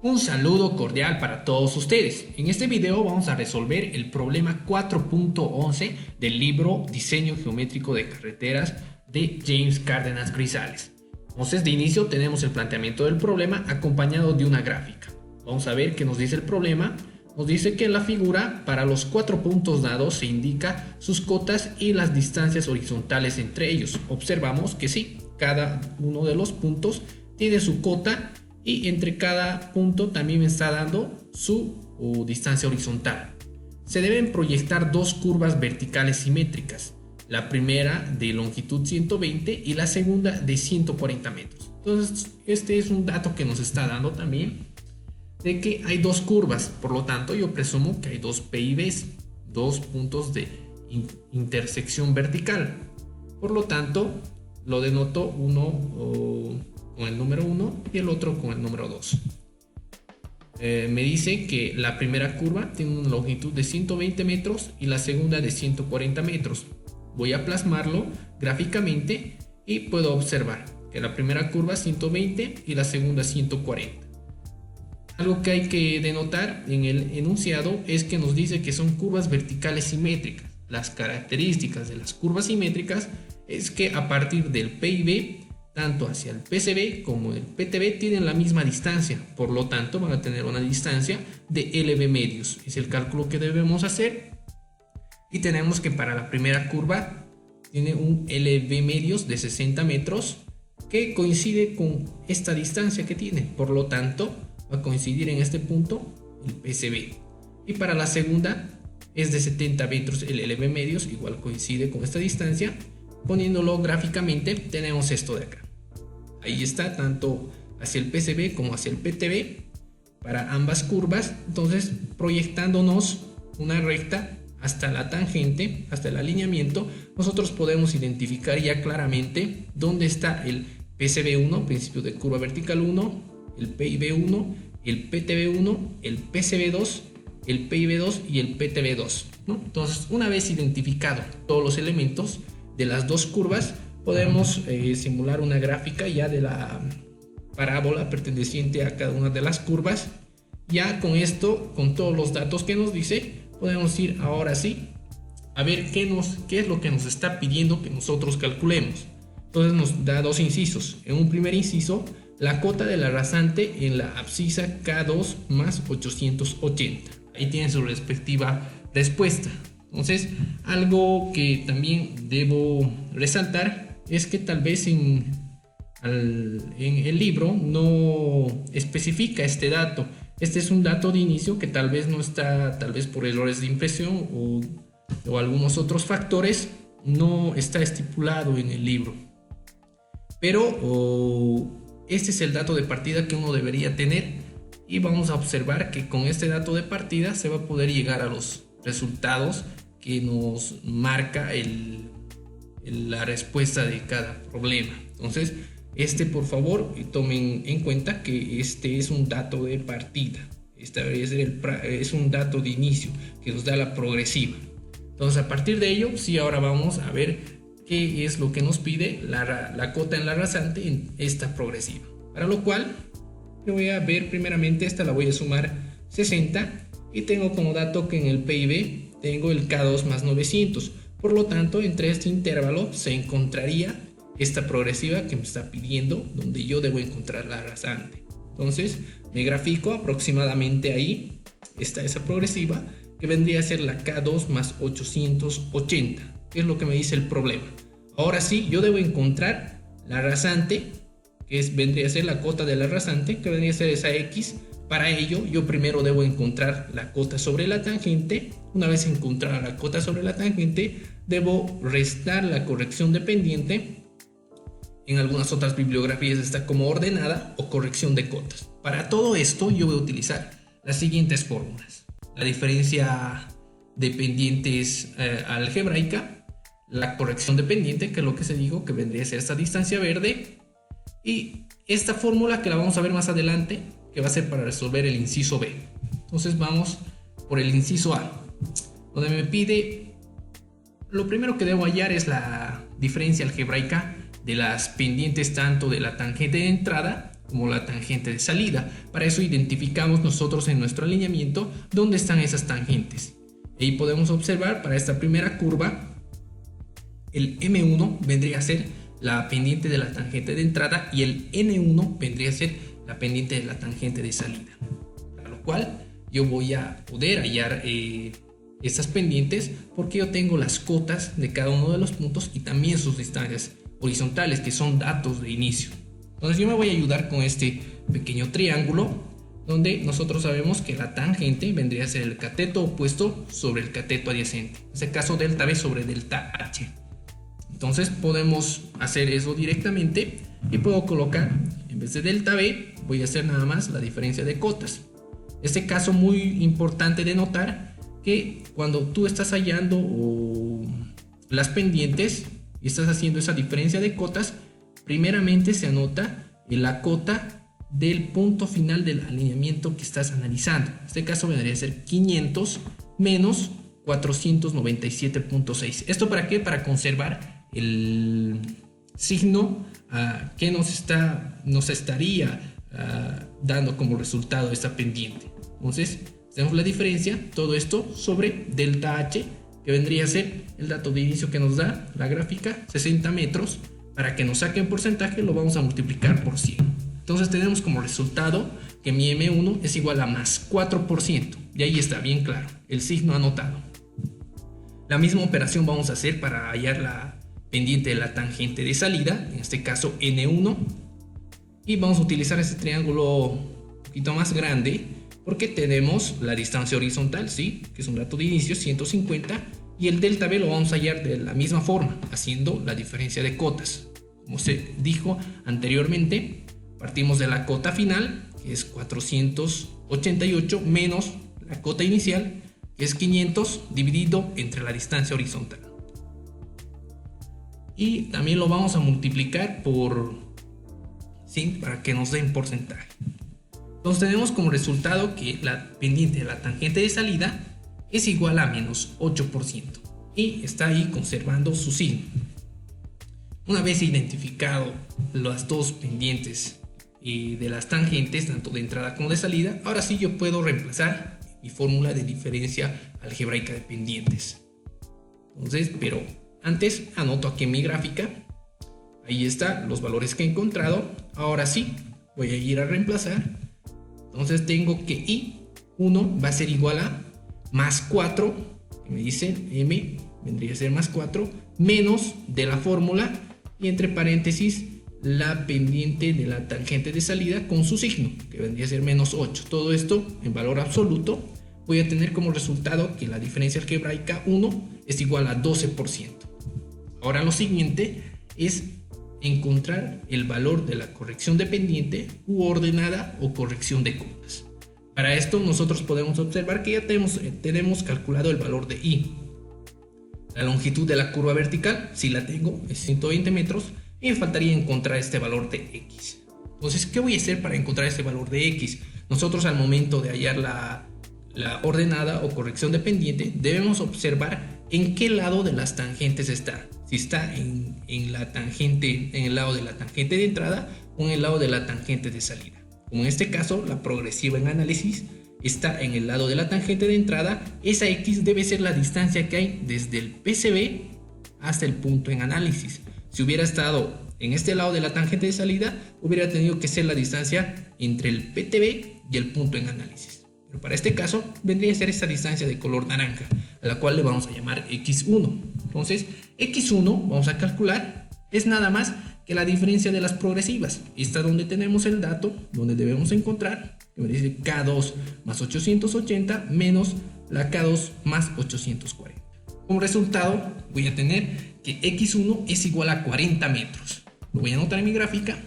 Un saludo cordial para todos ustedes. En este video vamos a resolver el problema 4.11 del libro Diseño Geométrico de Carreteras de James Cárdenas Grisales. Entonces, de inicio tenemos el planteamiento del problema acompañado de una gráfica. Vamos a ver qué nos dice el problema. Nos dice que en la figura, para los 4 puntos dados, se indica sus cotas y las distancias horizontales entre ellos. Observamos que sí, cada uno de los puntos tiene su cota y entre cada punto también me está dando su distancia horizontal. Se deben proyectar dos curvas verticales simétricas, la primera de longitud 120 y la segunda de 140 metros. Entonces este es un dato que nos está dando también de que hay dos curvas, por lo tanto yo presumo que hay dos PIBs, dos puntos de intersección vertical. Por lo tanto lo denoto uno con el número 1 y el otro con el número 2. Me dice que la primera curva tiene una longitud de 120 metros y la segunda de 140 metros. Voy a plasmarlo gráficamente y puedo observar que la primera curva es 120 y la segunda 140. Algo que hay que denotar en el enunciado es que nos dice que son curvas verticales simétricas. Las características de las curvas simétricas es que a partir del PIB, tanto hacia el PCB como el PTB tienen la misma distancia, por lo tanto van a tener una distancia de LB medios. Es el cálculo que debemos hacer y tenemos que para la primera curva tiene un LB medios de 60 metros que coincide con esta distancia que tiene, por lo tanto va a coincidir en este punto el PCB. Y para la segunda es de 70 metros el LB medios, igual coincide con esta distancia. Poniéndolo gráficamente tenemos esto de acá. Ahí está, tanto hacia el PCB como hacia el PTB para ambas curvas. Entonces, proyectándonos una recta hasta la tangente, hasta el alineamiento, nosotros podemos identificar ya claramente dónde está el PCB1, principio de curva vertical 1, el PIB1, el PTB1, el PCB2, el PIB2 y el PTB2, ¿no? Entonces, una vez identificado todos los elementos de las dos curvas, podemos simular una gráfica ya de la parábola perteneciente a cada una de las curvas. Ya con esto, con todos los datos que nos dice, podemos ir ahora sí a ver qué es lo que nos está pidiendo que nosotros calculemos. Entonces nos da dos incisos. En un primer inciso, la cota de la rasante en la abscisa K2 más 880. Ahí tiene su respectiva respuesta. Entonces, algo que también debo resaltar es que tal vez en el libro no especifica este dato. Este es un dato de inicio que tal vez no está, tal vez por errores de impresión o algunos otros factores, no está estipulado en el libro. Pero este es el dato de partida que uno debería tener y vamos a observar que con este dato de partida se va a poder llegar a los resultados que nos marca la respuesta de cada problema. Entonces, por favor, tomen en cuenta que este es un dato de partida. Este debería ser es un dato de inicio que nos da la progresiva. Entonces, a partir de ello, sí, ahora vamos a ver qué es lo que nos pide la cota en la rasante en esta progresiva. Para lo cual, yo voy a ver primeramente esta, la voy a sumar 60 y tengo como dato que en el PIB tengo el K2 más 900. Por lo tanto, entre este intervalo se encontraría esta progresiva que me está pidiendo, donde yo debo encontrar la rasante. Entonces, me grafico aproximadamente ahí. Está esa progresiva que vendría a ser la K2 más 880, que es lo que me dice el problema. Ahora sí, yo debo encontrar la rasante, que vendría a ser la cota de la rasante, que vendría a ser esa X. Para ello, yo primero debo encontrar la cota sobre la tangente. Una vez encontrada la cota sobre la tangente, debo restar la corrección de pendiente. En algunas otras bibliografías está como ordenada o corrección de cotas. Para todo esto, yo voy a utilizar las siguientes fórmulas. La diferencia de pendientes algebraica, la corrección de pendiente, que es lo que se dijo que vendría a ser esta distancia verde, y esta fórmula que la vamos a ver más adelante, que va a ser para resolver el inciso B. Entonces vamos por el inciso A, donde me pide, lo primero que debo hallar es la diferencia algebraica de las pendientes tanto de la tangente de entrada como la tangente de salida. Para eso identificamos nosotros en nuestro alineamiento dónde están esas tangentes. Ahí podemos observar para esta primera curva, el M1 vendría a ser la pendiente de la tangente de entrada y el N1 vendría a ser la pendiente de la tangente de salida. Para lo cual yo voy a poder hallar estas pendientes porque yo tengo las cotas de cada uno de los puntos y también sus distancias horizontales, que son datos de inicio. Entonces yo me voy a ayudar con este pequeño triángulo donde nosotros sabemos que la tangente vendría a ser el cateto opuesto sobre el cateto adyacente, en este caso delta B sobre delta H. Entonces podemos hacer eso directamente y puedo colocar, en vez de delta B, voy a hacer nada más la diferencia de cotas. Este caso muy importante de notar que cuando tú estás hallando las pendientes y estás haciendo esa diferencia de cotas, primeramente se anota la cota del punto final del alineamiento que estás analizando. En este caso vendría a ser 500 menos 497.6. ¿Esto para qué? Para conservar el signo que nos estaría dando como resultado esta pendiente. Entonces tenemos la diferencia, todo esto sobre delta H, que vendría a ser el dato de inicio que nos da la gráfica, 60 metros. Para que nos saque en porcentaje lo vamos a multiplicar por 100. Entonces tenemos como resultado que mi M1 es igual a más 4%. Y ahí está bien claro, el signo anotado. La misma operación vamos a hacer para hallar la pendiente de la tangente de salida, en este caso N1. Y vamos a utilizar este triángulo un poquito más grande porque tenemos la distancia horizontal, ¿sí? Que es un dato de inicio, 150. Y el delta B lo vamos a hallar de la misma forma, haciendo la diferencia de cotas. Como se dijo anteriormente, partimos de la cota final, que es 488, menos la cota inicial, que es 500, dividido entre la distancia horizontal. Y también lo vamos a multiplicar por 100 para que nos den porcentaje. Entonces tenemos como resultado que la pendiente de la tangente de salida es igual a menos 8% y está ahí conservando su signo. Una vez identificado las dos pendientes de las tangentes, tanto de entrada como de salida, ahora sí yo puedo reemplazar mi fórmula de diferencia algebraica de pendientes. Entonces, pero antes anoto aquí en mi gráfica, ahí están los valores que he encontrado. Ahora sí voy a ir a reemplazar. Entonces tengo que I1 va a ser igual a más 4, que me dice M vendría a ser más 4, menos de la fórmula y entre paréntesis la pendiente de la tangente de salida con su signo, que vendría a ser menos 8. Todo esto en valor absoluto. Voy a tener como resultado que la diferencia algebraica 1 es igual a 12%. Ahora lo siguiente es encontrar el valor de la corrección de pendiente u ordenada o corrección de cotas. Para esto nosotros podemos observar que ya tenemos calculado el valor de I. La longitud de la curva vertical, si la tengo, es 120 metros y me faltaría encontrar este valor de X. Entonces, ¿qué voy a hacer para encontrar este valor de X? Nosotros al momento de hallar la ordenada o corrección de pendiente debemos observar en qué lado de las tangentes está. Si está en el lado de la tangente de entrada o en el lado de la tangente de salida. Como en este caso, la progresiva en análisis está en el lado de la tangente de entrada, esa X debe ser la distancia que hay desde el PCB hasta el punto en análisis. Si hubiera estado en este lado de la tangente de salida, hubiera tenido que ser la distancia entre el PTB y el punto en análisis. Pero para este caso, vendría a ser esta distancia de color naranja, a la cual le vamos a llamar X1. Entonces, X1 vamos a calcular, es nada más que la diferencia de las progresivas. Está donde tenemos el dato, donde debemos encontrar, que me dice K2 más 880 menos la K2 más 840. Como resultado, voy a tener que X1 es igual a 40 metros. Lo voy a anotar en mi gráfica.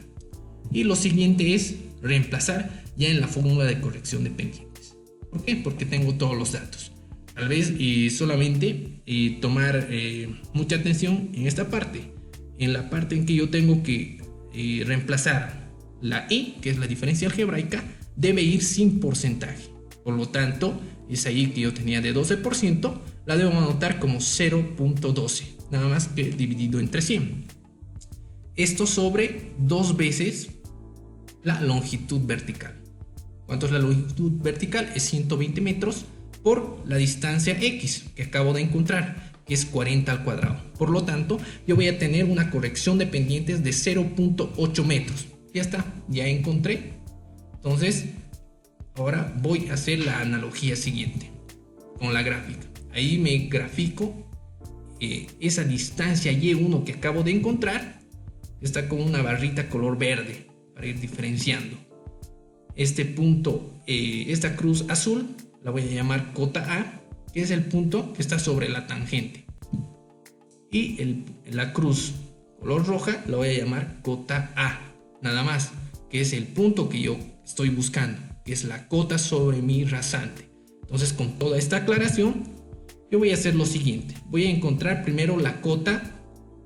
Y lo siguiente es reemplazar ya en la fórmula de corrección de pendientes. ¿Por qué? Porque tengo todos los datos. Tal vez solamente tomar mucha atención en esta parte. En la parte en que yo tengo que reemplazar la I, que es la diferencia algebraica, debe ir sin porcentaje. Por lo tanto, esa I que yo tenía de 12%, la debo anotar como 0.12, nada más que dividido entre 100. Esto sobre 2 veces la longitud vertical. ¿Cuánto es la longitud vertical? Es 120 metros por la distancia X que acabo de encontrar, que es 40 al cuadrado. Por lo tanto, yo voy a tener una corrección de pendientes de 0.8 metros. Ya está, ya encontré. Entonces, ahora voy a hacer la analogía siguiente con la gráfica. Ahí me grafico esa distancia Y1 que acabo de encontrar. Está con una barrita color verde para ir diferenciando. Este punto, esta cruz azul, la voy a llamar cota A, que es el punto que está sobre la tangente. Y la cruz color roja la voy a llamar cota A, nada más, que es el punto que yo estoy buscando, que es la cota sobre mi rasante. Entonces, con toda esta aclaración, yo voy a hacer lo siguiente. Voy a encontrar primero la cota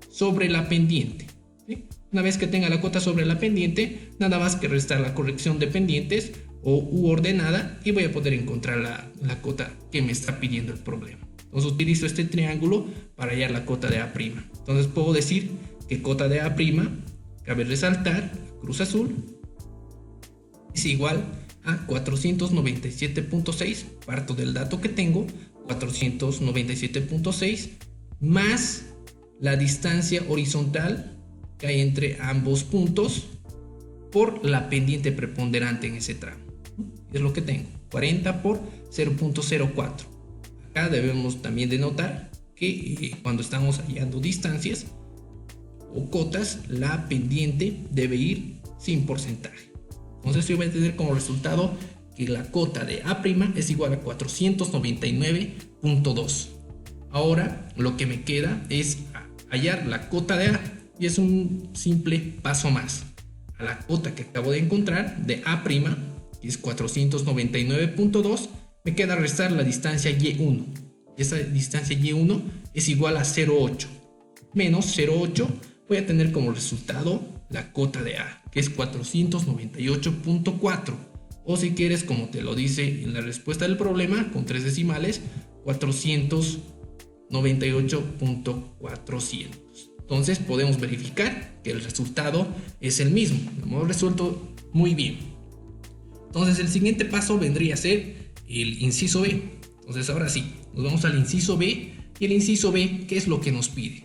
sobre la pendiente, ¿sí? Una vez que tenga la cota sobre la pendiente, nada más que restar la corrección de pendientes u ordenada y voy a poder encontrar la cota que me está pidiendo el problema. Entonces utilizo este triángulo para hallar la cota de A'. Entonces puedo decir que cota de A', cabe resaltar, la cruz azul, es igual a 497.6, parto del dato que tengo, 497.6 más la distancia horizontal que hay entre ambos puntos por la pendiente preponderante en ese tramo. Es lo que tengo, 40 por 0.04. Acá debemos también de notar que cuando estamos hallando distancias o cotas, la pendiente debe ir sin porcentaje. Entonces yo voy a tener como resultado que la cota de A' es igual a 499.2. Ahora lo que me queda es hallar la cota de A. Y es un simple paso más. A la cota que acabo de encontrar de A', que es 499.2, me queda restar la distancia Y1. Esa distancia Y1 es igual a 0.8. Menos 0.8 voy a tener como resultado la cota de A, que es 498.4. O si quieres, como te lo dice en la respuesta del problema, con 3 decimales, 498.400. Entonces podemos verificar que el resultado es el mismo. Lo hemos resuelto muy bien. Entonces el siguiente paso vendría a ser el inciso B. Entonces ahora sí, nos vamos al inciso B. Y el inciso B, ¿qué es lo que nos pide?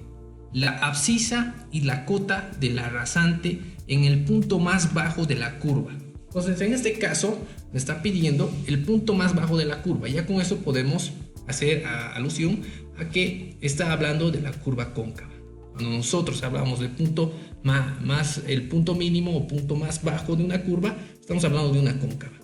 La abscisa y la cota de la rasante en el punto más bajo de la curva. Entonces en este caso me está pidiendo el punto más bajo de la curva. Ya con eso podemos hacer alusión a que está hablando de la curva cóncava. Cuando nosotros hablamos del punto el punto mínimo o punto más bajo de una curva, estamos hablando de una cóncava,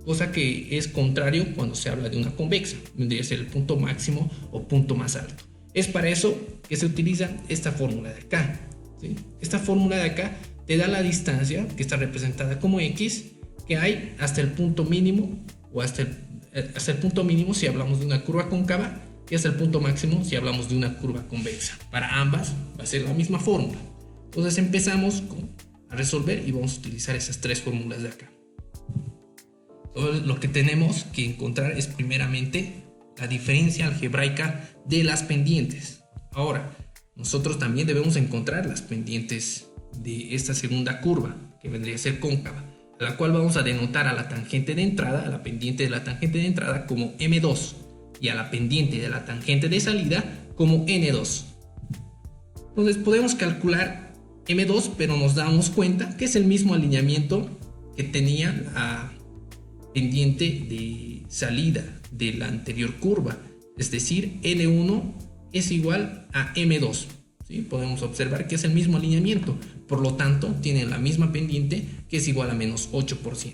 cosa que es contrario cuando se habla de una convexa, vendría a ser el punto máximo o punto más alto. Es para eso que se utiliza esta fórmula de acá, ¿sí? Esta fórmula de acá te da la distancia, que está representada como X, que hay hasta el punto mínimo o hasta el punto mínimo si hablamos de una curva cóncava, y hasta el punto máximo si hablamos de una curva convexa. Para ambas va a ser la misma fórmula. Entonces empezamos a resolver y vamos a utilizar esas tres fórmulas de acá. Entonces, lo que tenemos que encontrar es primeramente la diferencia algebraica de las pendientes. Ahora, nosotros también debemos encontrar las pendientes de esta segunda curva, que vendría a ser cóncava, a la cual vamos a denotar a la tangente de entrada, a la pendiente de la tangente de entrada como M2 y a la pendiente de la tangente de salida como N2. Entonces podemos calcular M2, pero nos damos cuenta que es el mismo alineamiento que tenía la pendiente de salida de la anterior curva, es decir, N1 es igual a M2. ¿Sí? Podemos observar que es el mismo alineamiento, por lo tanto tienen la misma pendiente, que es igual a menos 8%.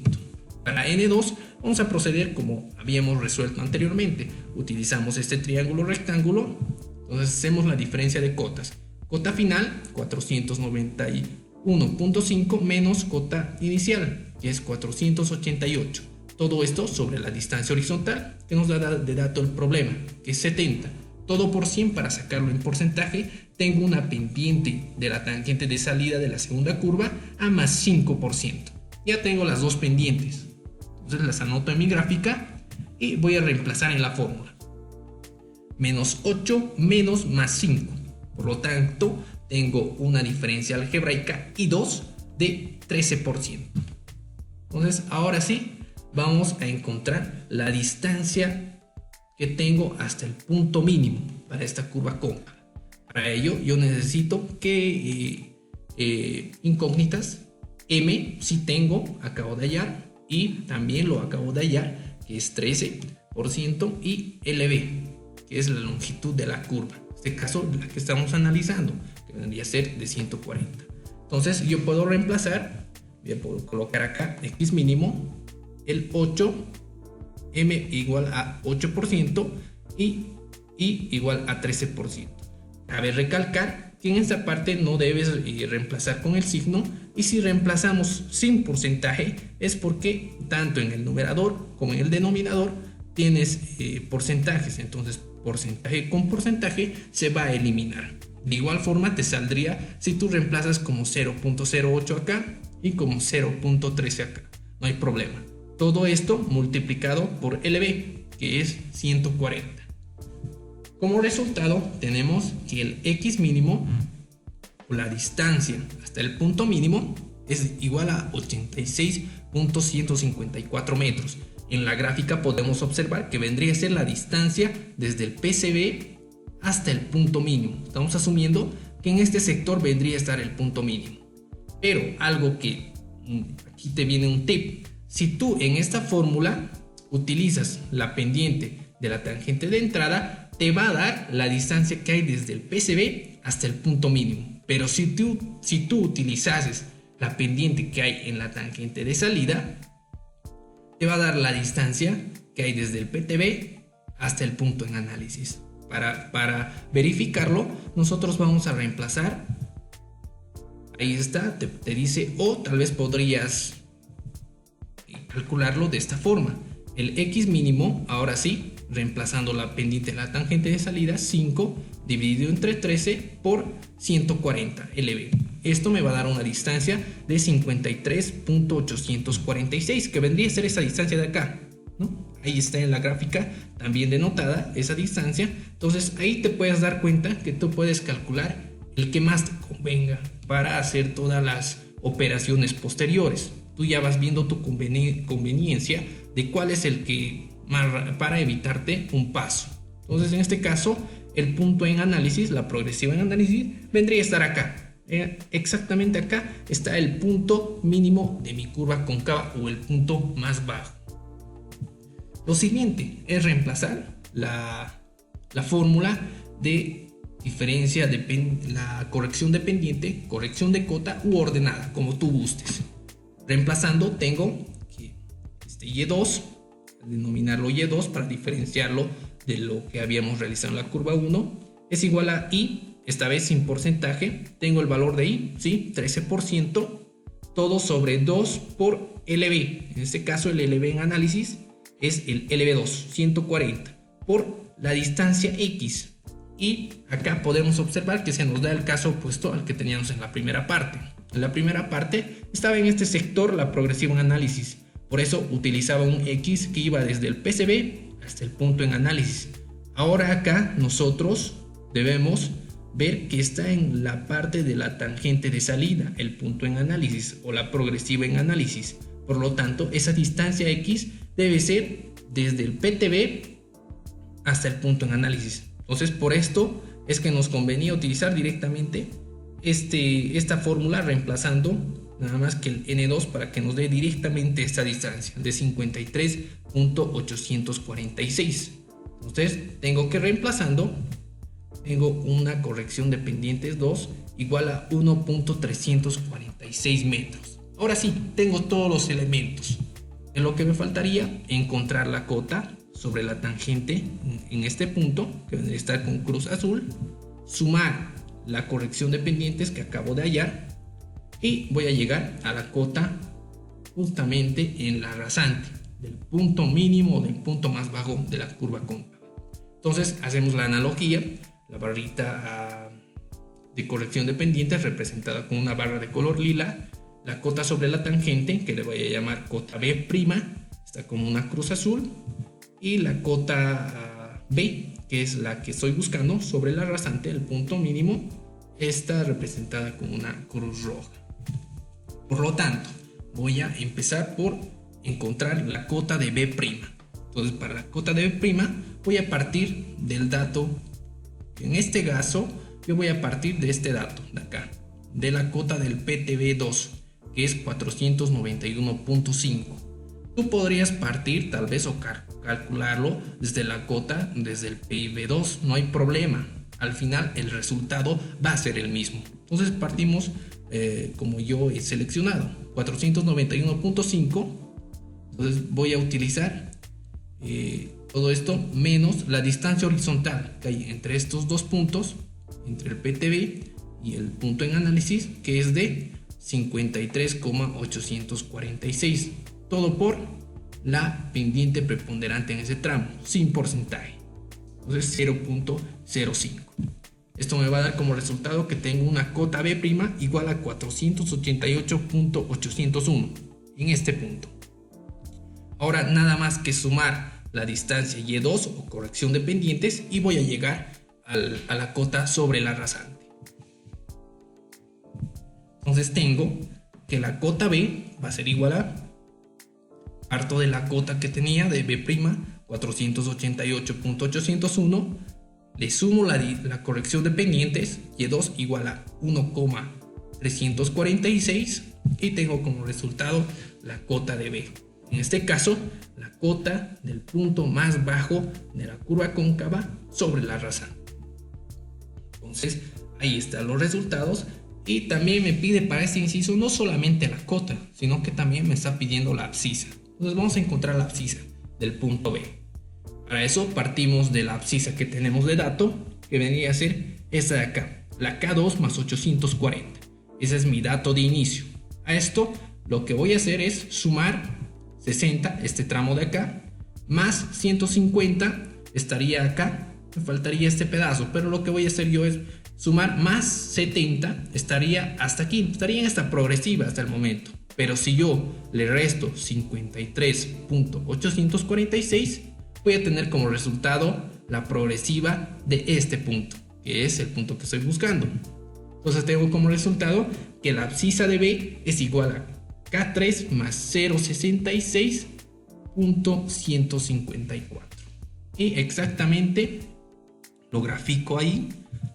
Para N2 vamos a proceder como habíamos resuelto anteriormente. Utilizamos este triángulo rectángulo, entonces hacemos la diferencia de cotas. Cota final 491.5 menos cota inicial, que es 488. Todo esto sobre la distancia horizontal que nos da de dato el problema, que es 70. Todo por 100 para sacarlo en porcentaje. Tengo una pendiente de la tangente de salida de la segunda curva a más 5%. Ya tengo las dos pendientes. Entonces las anoto en mi gráfica y voy a reemplazar en la fórmula. Menos 8 menos más 5. Por lo tanto, tengo una diferencia algebraica I2 de 13%. Entonces ahora sí vamos a encontrar la distancia que tengo hasta el punto mínimo para esta curva cóncava. Para ello yo necesito que incógnitas m si tengo, acabo de hallar, y también lo acabo de hallar, que es 13%, y LB, que es la longitud de la curva, en este caso la que estamos analizando, que vendría a ser de 140. Entonces yo puedo reemplazar, voy a colocar acá x mínimo, el 8, m igual a 8% y igual a 13%. Cabe recalcar que en esta parte no debes reemplazar con el signo, y si reemplazamos sin porcentaje es porque tanto en el numerador como en el denominador tienes porcentajes, entonces porcentaje con porcentaje se va a eliminar. De igual forma te saldría si tú reemplazas como 0.08 acá y como 0.13 acá, no hay problema. Todo esto multiplicado por LB, que es 140. Como resultado tenemos que el x mínimo, o la distancia hasta el punto mínimo, es igual a 86.154 metros. En la gráfica podemos observar que vendría a ser la distancia desde el PCB hasta el punto mínimo. Estamos asumiendo que en este sector vendría a estar el punto mínimo. Pero algo que aquí te viene un tip. Si tú en esta fórmula utilizas la pendiente de la tangente de entrada, te va a dar la distancia que hay desde el PCB hasta el punto mínimo. Pero si tú utilizases la pendiente que hay en la tangente de salida, te va a dar la distancia que hay desde el PTB hasta el punto en análisis. Para verificarlo, nosotros vamos a reemplazar. Ahí está, te dice, o tal vez podrías calcularlo de esta forma. El x mínimo, ahora sí, reemplazando la pendiente de la tangente de salida, 5 dividido entre 13 por 140 LB. Esto me va a dar una distancia de 53.846, que vendría a ser esa distancia de acá, ¿no? Ahí está en la gráfica también denotada esa distancia. Entonces ahí te puedes dar cuenta que tú puedes calcular el que más te convenga para hacer todas las operaciones posteriores. Tú ya vas viendo tu conveniencia de cuál es el que más, para evitarte un paso. Entonces en este caso el punto en análisis, la progresiva en análisis, vendría a estar acá. Exactamente acá está el punto mínimo de mi curva cóncava, o el punto más bajo. Lo siguiente es reemplazar la fórmula de diferencia de la corrección de pendiente, corrección de cota u ordenada, como tú gustes. Reemplazando tengo que este Y2, denominarlo Y2 para diferenciarlo de lo que habíamos realizado en la curva 1, es igual a I, esta vez sin porcentaje. Tengo el valor de I, ¿sí? 13%, todo sobre 2 por LB. En este caso el LB en análisis es el LB2, 140, por la distancia X. Y acá podemos observar que se nos da el caso opuesto al que teníamos en la primera parte. En la primera parte estaba en este sector la progresiva en análisis. Por eso utilizaba un X que iba desde el PCB hasta el punto en análisis. Ahora acá nosotros debemos ver que está en la parte de la tangente de salida, el punto en análisis o la progresiva en análisis. Por lo tanto, esa distancia X debe ser desde el PTB hasta el punto en análisis. Entonces, por esto es que nos convenía utilizar directamente esta fórmula, reemplazando nada más que el N2 para que nos dé directamente esta distancia de 53.846. Entonces, tengo que reemplazando, tengo una corrección de pendientes 2 igual a 1.346 metros. Ahora sí, tengo todos los elementos. En lo que me faltaría, encontrar la cota sobre la tangente en este punto, que debe estar con cruz azul, sumar la corrección de pendientes que acabo de hallar, y voy a llegar a la cota justamente en la rasante del punto mínimo o del punto más bajo de la curva cóncava. Entonces hacemos la analogía. La barrita de corrección de pendientes representada con una barra de color lila, la cota sobre la tangente, que le voy a llamar cota B', está como una cruz azul, y la cota B, que es la que estoy buscando sobre la rasante, el punto mínimo, está representada con una cruz roja. Por lo tanto, voy a empezar por encontrar la cota de B'. Entonces, para la cota de B' voy a partir del dato. En este caso, yo voy a partir de este dato de acá, de la cota del PTB2, que es 491.5. Tú podrías partir tal vez o calcularlo desde la cota, desde el PIB2, no hay problema. Al final el resultado va a ser el mismo. Entonces partimos como yo he seleccionado, 491.5. Entonces voy a utilizar todo esto menos la distancia horizontal que hay entre estos dos puntos, entre el PTB y el punto en análisis, que es de 53,846. Todo por la pendiente preponderante en ese tramo, sin porcentaje. Entonces 0.05. Esto me va a dar como resultado que tengo una cota B' igual a 488.801 en este punto. Ahora nada más que sumar la distancia Y2 o corrección de pendientes y voy a llegar a la cota sobre la rasante. Entonces tengo que la cota B va a ser igual a, parto de la cota que tenía de B', 488.801, le sumo la corrección de pendientes, Y2 igual a 1,346 y tengo como resultado la cota de B. En este caso, la cota del punto más bajo de la curva cóncava sobre la rasante. Entonces, ahí están los resultados. Y también me pide para este inciso no solamente la cota, sino que también me está pidiendo la abscisa. Entonces vamos a encontrar la abscisa del punto B. Para eso partimos de la abscisa que tenemos de dato, que vendría a ser esta de acá, la K2 más 840. Ese es mi dato de inicio. A esto lo que voy a hacer es sumar 60, este tramo de acá, más 150, estaría acá, me faltaría este pedazo, pero lo que voy a hacer yo es sumar más 70, estaría hasta aquí, estaría en esta progresiva hasta el momento. Pero si yo le resto 53.846, voy a tener como resultado la progresiva de este punto, que es el punto que estoy buscando. Entonces tengo como resultado que la abscisa de B es igual a K3 más 066.154. Y exactamente lo grafico ahí,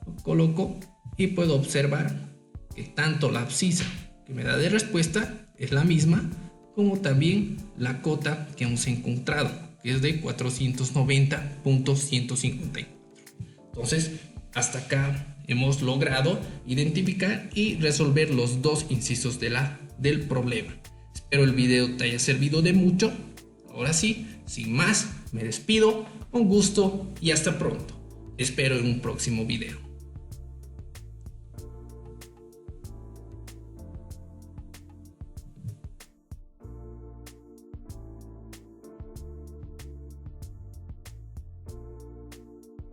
lo coloco y puedo observar que tanto la abscisa que me da de respuesta es la misma, como también la cota que hemos encontrado, que es de 490.154. Entonces, hasta acá hemos logrado identificar y resolver los dos incisos del problema. Espero el video te haya servido de mucho. Ahora sí, sin más, me despido. Un gusto y hasta pronto. Espero en un próximo video.